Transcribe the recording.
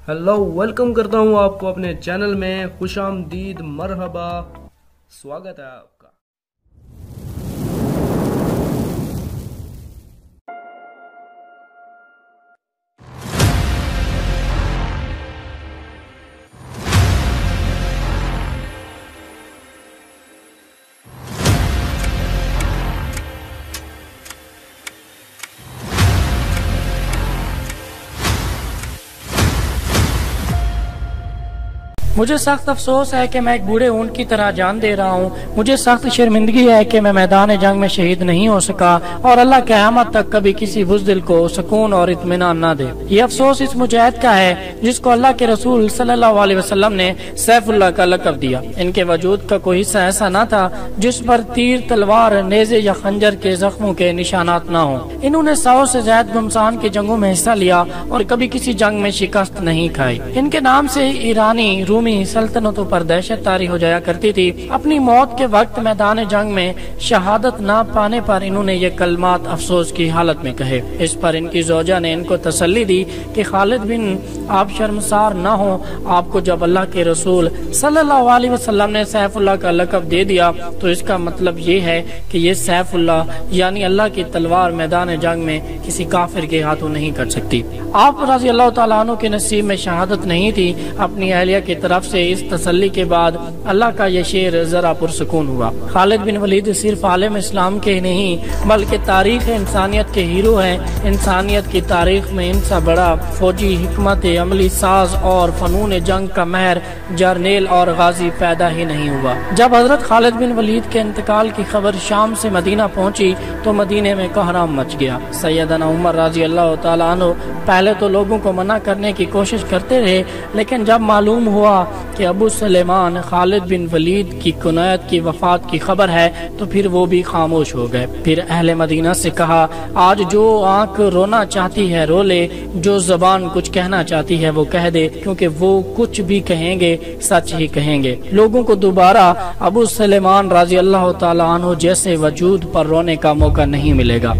Hello, welcome करता हूं आपको अपने चैनल में। खुश आमदीद, मरहबा, स्वागत है आपका। मुझे सख्त अफसोस है कि मैं एक बूढ़े ऊंट की तरह जान दे रहा हूँ। मुझे सख्त शर्मिंदगी है कि मैं मैदान जंग में शहीद नहीं हो सका और अल्लाह क़यामत तक कभी किसी बुज़दिल को सुकून और इत्मीनान न दे। ये अफसोस इस मुजाहिद का है जिसको अल्लाह के रसूल सल्लल्लाहु अलैहि वसल्लम ने सैफुल्लाह का लक़ब दिया। इनके वजूद का कोई हिस्सा ऐसा न था जिस पर तीर, तलवार, नेज़े या खंजर के जख्मों के निशानात न हो। इन्होंने 100 से ज्यादा घुमसान के जंगों में हिस्सा लिया और कभी किसी जंग में शिकस्त नहीं खाई। इनके नाम से ईरानी सल्तनतों पर दहशत तारी हो जाया करती थी। अपनी मौत के वक्त मैदान जंग में शहादत ना पाने पर इन्होंने ये कलमात अफसोस की हालत में कहे। इस पर इनकी जोजा ने इनको तसल्ली दी कि खालिद बिन, आप शर्मसार ना हो। आपको जब अल्लाह के रसूल सल्लल्लाहु अलैहि वसल्लम ने सैफुल्लाह का लक़ब दे दिया तो इसका मतलब ये है कि ये सैफुल्लाह यानी अल्लाह की तलवार मैदान जंग में किसी काफिर के हाथों नहीं कर सकती। आप रज़ी अल्लाह तआला अन्हु के नसीब में शहादत नहीं थी। अपनी अहलिया की तरफ से इस तसल्ली के बाद अल्लाह का ये शेर जरा पुरसकून हुआ। खालिद बिन वलीद सिर्फ आलिम इस्लाम के नहीं बल्कि तारीख इंसानियत के हीरो हैं। इंसानियत की तारीख में इनसा बड़ा फौजी, हिकमत अमली साज और फनून जंग का महर जर्नेल और गाजी पैदा ही नहीं हुआ। जब हजरत खालिद बिन वलीद के इंतकाल की खबर शाम से मदीना पहुंची तो मदीने में कोहराम मच गया। सैयदना उमर रज़ी अल्लाह तआला अन्हु पहले तो लोगों को मना करने की कोशिश करते रहे, लेकिन जब मालूम हुआ कि अबू सुलेमान खालिद बिन वलीद की कुनैत की वफात की खबर है तो फिर वो भी खामोश हो गए। फिर अहले मदीना से कहा, आज जो आंख रोना चाहती है रो ले, जो जबान कुछ कहना चाहती है वो कह दे, क्योंकि वो कुछ भी कहेंगे सच ही कहेंगे। लोगों को दोबारा अबू सुलेमान रज़ी अल्लाह तआला अन्हु जैसे वजूद पर रोने का मौका नहीं मिलेगा।